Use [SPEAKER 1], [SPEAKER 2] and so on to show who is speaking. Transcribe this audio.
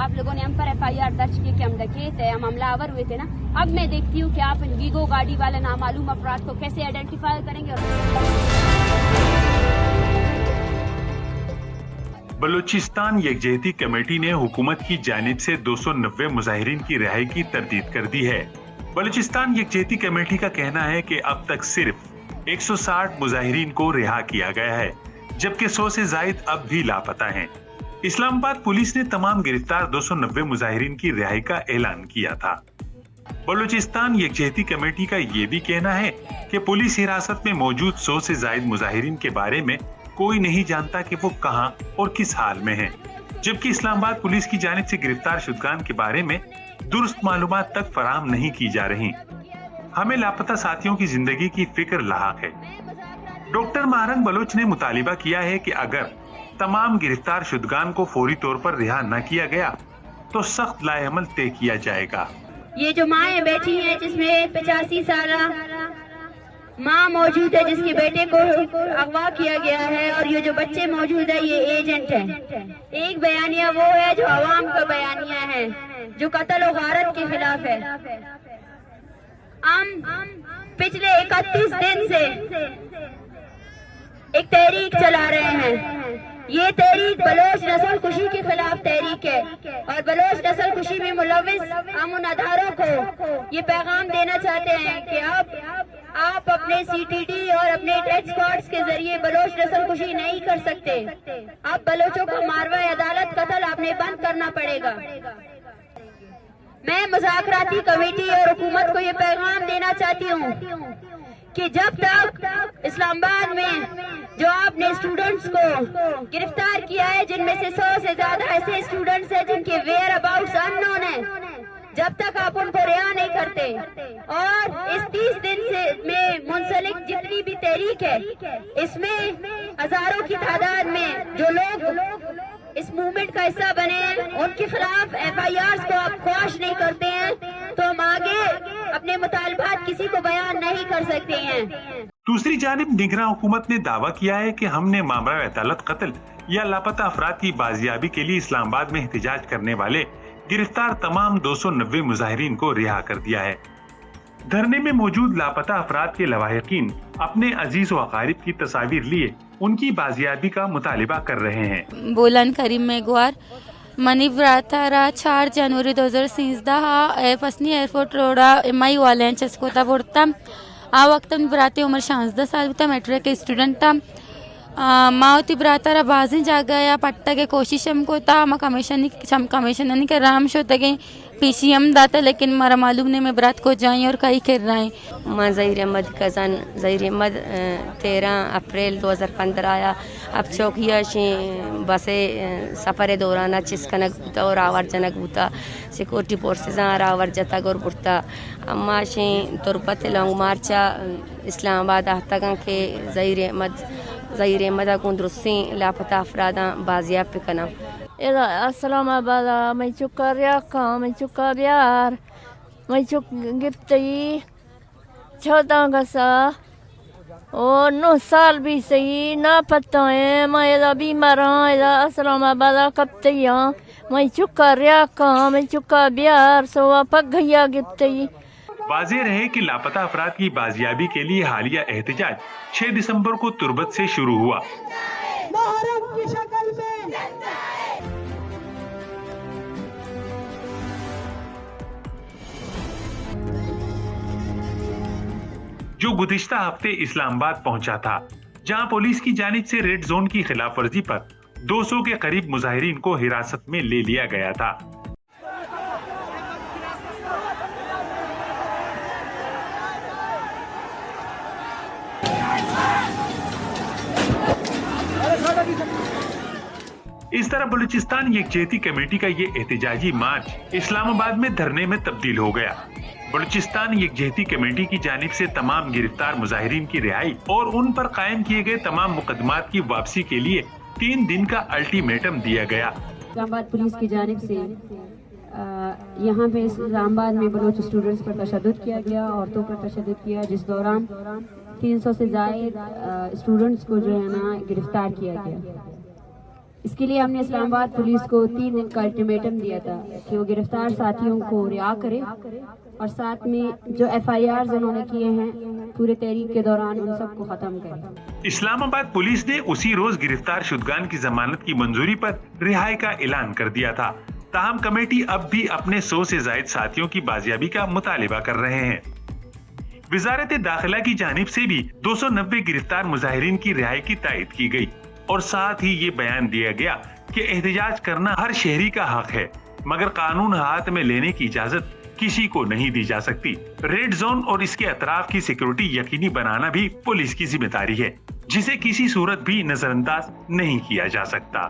[SPEAKER 1] आप लोगों ने हम पर FIR दर्ज की कि हम डकैत है, हम हमलावर हुए थे ना। अब मैं देखती हूँ कि आप इन वीगो गाड़ी वाले नामालूम अफराद को कैसे आइडेंटिफाई करेंगे।
[SPEAKER 2] बलूचिस्तान यकजहती कमेटी ने हुकूमत की जानिब से 290 मुजाहिरीन की रिहाई की तरदीद कर दी है। बलूचिस्तान यकजहती कमेटी का कहना है कि अब तक सिर्फ 160 मुजाहिरीन को रिहा किया गया है, जबकि 100 से जायद अब भी लापता हैं। इस्लामाबाद पुलिस ने तमाम गिरफ्तार 290 मुजाहिरीन की रिहाई का ऐलान किया था। बलूचिस्तान यकजहती कमेटी का ये भी कहना है कि पुलिस हिरासत में मौजूद 100 से जायद मुजाहिरीन के बारे में कोई नहीं जानता कि वो कहां और किस हाल में हैं, जबकि इस्लामाबाद पुलिस की जानिब से गिरफ्तार शुदगान के बारे में दुरुस्त मालूमात तक फराहम नहीं की जा रही। हमें लापता साथियों की जिंदगी की फिक्र लाहक है। डॉक्टर महरंग बलोच ने मुतालिबा किया है कि अगर तमाम गिरफ्तार शुदगान को फौरी तौर पर रिहा न किया गया तो सख्त लाएअमल तय किया जाएगा।
[SPEAKER 1] ये जो माएँ बैठी हैं जिसमें 85 साल माँ मौजूद है जिसके बेटे को अगवा किया गया है, और ये जो बच्चे मौजूद है ये एजेंट है। एक बयानिया वो है जो आवाम का बयानिया है, जो कत्ल और गारत के खिलाफ है। हम पिछले 31 दिन से एक तहरीक चला रहे हैं। ये तहरीक बलोच नस्ल कुशी के खिलाफ तहरीक है, और बलोच नस्ल कुशी में मुलविस हम उन अदारों को ये पैगाम देना चाहते हैं कि आप अपने CTD और अपने डेथ स्क्वाड्स के जरिए बलोच नस्ल कुशी नहीं कर सकते। अब बलोचों को मारवा अदालत कत्ल आपने बंद करना पड़ेगा। मैं मुज़ाकराती कमेटी और हुकूमत को ये पैगाम देना चाहती हूँ कि जब तक इस्लामाबाद में जो आपने स्टूडेंट्स को गिरफ्तार किया है, जिनमें से 100 से ज्यादा ऐसे स्टूडेंट्स हैं जिनके वेयर अबाउट्स अननोन है, जब तक आप उनको रिहा नहीं करते और इस 30 दिन से में मुंसलिक जितनी भी तहरीक है, इसमें हजारों की तादाद में जो लोग इस मूवमेंट का हिस्सा बने हैं, उनके खिलाफ FIRs को आप ख्वाश नहीं करते हैं, तो हम आगे अपने मुतालबात किसी को बयान नहीं कर सकते हैं।
[SPEAKER 2] दूसरी जानिब निगरान हुकूमत ने दावा किया है कि हमने मामला अदालत कत्ल या लापता अफराद की बाजियाबी के लिए इस्लामाबाद में एहतजाज करने वाले गिरफ्तार तमाम 290 मुजाहिरीन को रिहा कर दिया है। धरने में मौजूद लापता अफराद के लवाहिकीन अपने अजीज व अकारिब की तस्वीर लिए उनकी बाजियाबी का मुतालिबा कर रहे हैं।
[SPEAKER 3] बोलन करीम मेघवार मनी ब्रातारा 4 जनवरी 2013 पसनी एयरपोर्ट रोडा MI वाले चस्कोता बोर्ता आ वक्त ब्राते उम्र 16 साल था, मेट्रिक के स्टूडेंट था। मावती ब्रातारा बाजी जा गया पट्टा के कोशिश हमको था, मैं कमीशन नहीं कर रहा, हम शोते गए PCM दाता, लेकिन मारा मालूम नहीं मैं ब्रात को जाएं और कहीं कर रहे हैं।
[SPEAKER 4] मैं ज़हीर अहमद कज़न ज़हीर अहमद 13 अप्रैल 2015 आया। अब चौकिया बसे सफ़र दौरान चिस्कनक बूता और आवर जनक बूता सिक्योरिटी फोर्सेस आवर जता गोर बुरता अम्मा तुरबत लॉन्ग मार्चा इस्लामाबाद आहतगन के ज़हीर अहमद कुंदरुसी लापता अफरादा बाजियाब कना
[SPEAKER 5] इस्लामाबाद मैं चुका रियाका मैं चुका बिहार मैं चुक गिफ्ती 14 गसा और 9 साल भी सही ना पता है। मैं इधर बीमार हूँ, इधर इस्लामाबाद कब्तिया मैं चुका रियाका मैं चुका बिहार सो पक गया गिफ्ती।
[SPEAKER 2] वाज़ेह रहे कि लापता अफराद की बाजियाबी के लिए हालिया एहतजाज 6 दिसंबर को तुर्बत से शुरू हुआ।
[SPEAKER 6] की शक्ल में
[SPEAKER 2] जो गुज़िश्ता हफ्ते इस्लामाबाद पहुंचा था, जहां पुलिस की जानिब से रेड जोन की खिलाफ वर्जी पर 200 के करीब मुजाहिरीन को हिरासत में ले लिया गया था। इस तरह बलूचिस्तान यकजहती कमेटी का ये एहतजाजी मार्च इस्लामाबाद में धरने में तब्दील हो गया। बलूचिस्तान यकजहती कमेटी की जानिब से तमाम गिरफ्तार मुजाहिरीन की रिहाई और उन पर कायम किए गए तमाम मुकदमात की वापसी के लिए 3 दिन का अल्टीमेटम दिया गया।
[SPEAKER 1] इस्लामाबाद पुलिस की जानिब से यहाँ पे इस्लामाबाद में बलोच स्टूडेंट्स पर तशद्दुद किया गया, औरतों पर तशद्दुद किया, जिस दौरान 300 से ज़ायद स्टूडेंट्स को जो है ना गिरफ्तार किया गया। اس کے لیے ہم نے اسلام آباد پولیس کو 3 دن کا الٹیمیٹم دیا تھا کہ وہ گرفتار ساتھیوں کو رہا کرے اور ساتھ میں جو FIRs انہوں نے کیے ہیں پورے تحریک کے دوران ان سب کو ختم کرے۔
[SPEAKER 2] اسلام آباد پولیس نے اسی روز گرفتار شدگان کی ضمانت کی منظوری پر رہائی کا اعلان کر دیا تھا، تاہم کمیٹی اب بھی اپنے 100 سے زائد ساتھیوں کی بازیابی کا مطالبہ کر رہے ہیں۔ وزارت داخلہ کی جانب سے بھی 290 گرفتار مظاہرین کی رہائی کی تائید کی گئی اور ساتھ ہی یہ بیان دیا گیا کہ احتجاج کرنا ہر شہری کا حق ہے، مگر قانون ہاتھ میں لینے کی اجازت کسی کو نہیں دی جا سکتی۔ ریڈ زون اور اس کے اطراف کی سیکورٹی یقینی بنانا بھی پولیس کی ذمہ داری ہے، جسے کسی صورت بھی نظر انداز نہیں کیا جا سکتا۔